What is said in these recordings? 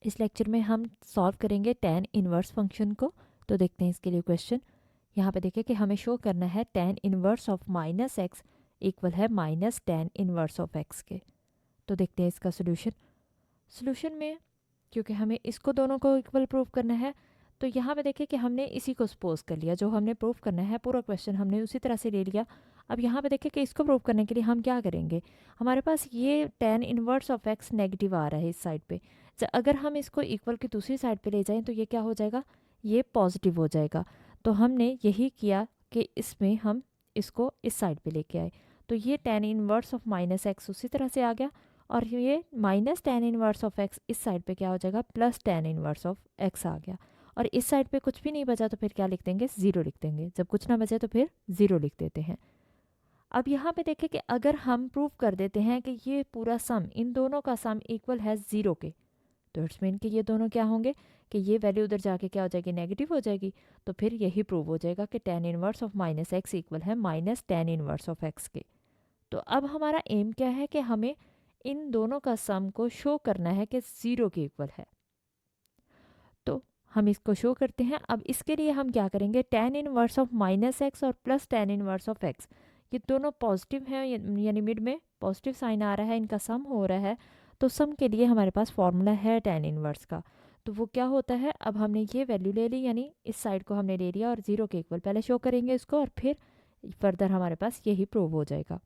इस लेक्चर में हम सॉल्व करेंगे tan इनवर्स फंक्शन को। तो देखते हैं इसके लिए क्वेश्चन। यहाँ पे देखिए कि हमें शो करना है tan inverse of minus x equal है minus tan inverse of x के। तो देखते हैं इसका सोल्यूशन। सोल्यूशन में क्योंकि हमें इसको दोनों को इक्वल प्रूव करना है, तो यहाँ पे देखिए कि हमने इसी को सपोज कर लिया, जो हमने प्रूव करना है पूरा क्वेश्चन हमने उसी तरह से ले लिया। अब यहाँ पे देखिए कि इसको प्रूव करने के लिए हम क्या करेंगे, हमारे पास ये tan inverse of x negative आ रहा है इस साइड पे। अगर हम इसको इक्वल की दूसरी साइड पे ले जाएं तो ये क्या हो जाएगा, ये पॉजिटिव हो जाएगा। तो हमने यही किया कि इसमें हम इसको इस साइड पे लेके आए। तो ये tan inverse of minus x उसी तरह से आ गया, और ये minus tan inverse of x इस साइड पे क्या हो जाएगा, plus tan inverse of x आ गया। और इस साइड पे कुछ भी नहीं बचा तो फिर क्या लिख देंगे, ज़ीरो लिख देंगे। जब कुछ ना बचे तो फिर ज़ीरो लिख देते हैं। अब यहाँ पे देखें कि अगर हम प्रूव कर देते हैं कि ये पूरा सम, इन दोनों का सम इक्वल है ज़ीरो के, तो इट्स मीन कि ये दोनों क्या होंगे कि ये वैल्यू उधर जाके क्या हो जाएगी, नेगेटिव हो जाएगी। तो फिर यही प्रूव हो जाएगा कि tan inverse of minus x equal है minus tan inverse of x के। तो अब हमारा एम क्या है कि हमें इन दोनों का सम को शो करना है कि ज़ीरो के इक्वल है। तो हम इसको शो करते हैं। अब इसके लिए हम क्या करेंगे, tan inverse of minus x और plus tan inverse of x, ये दोनों पॉजिटिव हैं, यानी मिड में पॉजिटिव साइन आ रहा है, इनका सम हो रहा है। तो सम के लिए हमारे पास फॉर्मूला है tan इनवर्स का। तो वो क्या होता है, अब हमने ये वैल्यू ले ली, यानी इस साइड को हमने ले लिया और ज़ीरो के इक्वल पहले शो करेंगे इसको, और फिर फर्दर हमारे पास यही प्रूव हो जाएगा।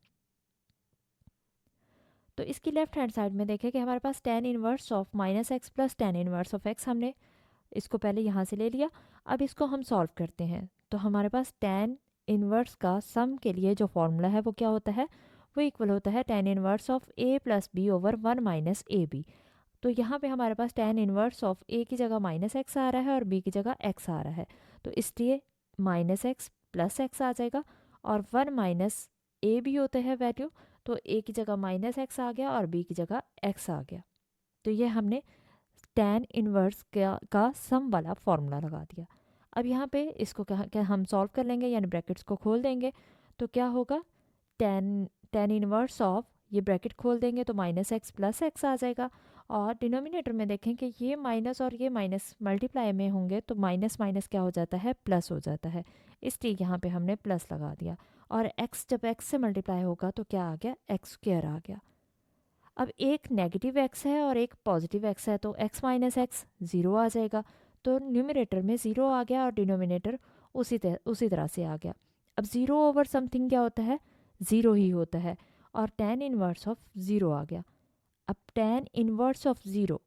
तो इसकी लेफ्ट हैंड साइड में देखें कि हमारे पास tan inverse of minus x plus tan inverse of x, हमने इसको पहले यहाँ से ले लिया। अब इसको हम सॉल्व करते हैं तो हमारे पास tan इनवर्स का सम के लिए जो फॉर्मूला है वो क्या होता है, वो इक्वल होता है tan inverse of a plus B over one minus A B. तो यहाँ पे हमारे पास tan इनवर्स ऑफ a की जगह माइनस एक्स आ रहा है और b की जगह x आ रहा है, तो इसलिए माइनस एक्स प्लस एक्स आ जाएगा। और वन माइनस ए बी होते हैं वैल्यू, तो a की जगह माइनस एक्स आ गया और b की जगह x आ गया। तो ये हमने tan इनवर्स का सम वाला फॉर्मूला लगा दिया। अब यहाँ पे इसको क्या हम सॉल्व कर लेंगे, यानी ब्रैकेट्स को खोल देंगे। तो क्या होगा, tan इनवर्स ऑफ, ये ब्रैकेट खोल देंगे तो माइनस एक्स प्लस एक्स आ जाएगा। और डिनोमिनेटर में देखें कि ये माइनस और ये माइनस मल्टीप्लाई में होंगे, तो माइनस माइनस क्या हो जाता है, प्लस हो जाता है, इसलिए यहाँ पे हमने प्लस लगा दिया। और x जब x से मल्टीप्लाई होगा तो क्या आ गया, एक्स स्क्वायर आ गया। अब एक नेगेटिव x है और एक पॉजिटिव x है, तो x माइनस एक्स ज़ीरो आ जाएगा। तो न्यूमरेटर में ज़ीरो आ गया और डिनोमिनेटर उसी तरह से आ गया। अब ज़ीरो ओवर समथिंग क्या होता है, ज़ीरो ही होता है, और tan इनवर्स ऑफ ज़ीरो आ गया। अब tan inverse of zero,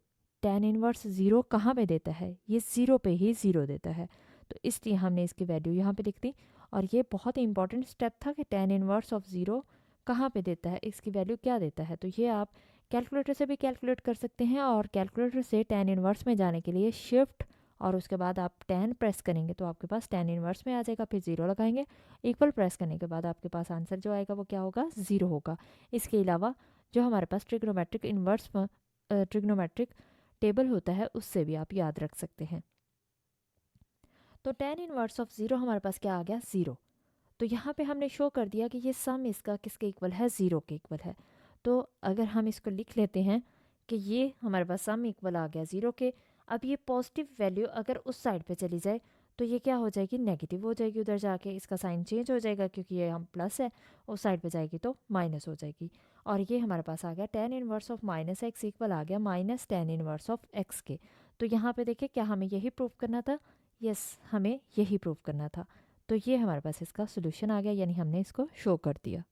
tan inverse zero कहाँ पे देता है, ये ज़ीरो पे ही ज़ीरो देता है, तो इसलिए हमने इसकी वैल्यू यहाँ पे लिख दी। और ये बहुत ही इंपॉर्टेंट स्टेप था कि tan इनवर्स ऑफ ज़ीरो कहाँ पे देता है, इसकी वैल्यू क्या देता है। तो ये आप कैलकुलेटर से भी कैलकुलेट कर सकते हैं, और कैलकुलेटर से tan इनवर्स में जाने के लिए शिफ्ट और उसके बाद आप tan प्रेस करेंगे तो आपके पास tan इनवर्स में आ जाएगा, फिर ज़ीरो लगाएंगे, इक्वल प्रेस करने के बाद आपके पास आंसर जो आएगा वो क्या होगा, ज़ीरो होगा। इसके अलावा जो हमारे पास ट्रिग्नोमेट्रिक इन्वर्स ट्रिग्नोमेट्रिक टेबल होता है उससे भी आप याद रख सकते हैं। तो tan इनवर्स ऑफ ज़ीरो हमारे पास क्या आ गया, ज़ीरो। तो यहाँ पे हमने शो कर दिया कि ये सम इसका किसके इक्वल है, ज़ीरो के इक्वल है। तो अगर हम इसको लिख लेते हैं कि ये हमारे पास सम इक्वल आ गया ज़ीरो के। अब ये पॉजिटिव वैल्यू अगर उस साइड पे चली जाए तो ये क्या हो जाएगी, नेगेटिव हो जाएगी, उधर जाके इसका साइन चेंज हो जाएगा, क्योंकि ये हम प्लस है, उस साइड पे जाएगी तो माइनस हो जाएगी। और ये हमारे पास आ गया tan inverse of minus x equal आ गया minus tan inverse of x के। तो यहाँ पे देखिए क्या हमें यही प्रूव करना था, यस हमें यही प्रूव करना था। तो ये हमारे पास इसका सोल्यूशन आ गया, यानी हमने इसको शो कर दिया।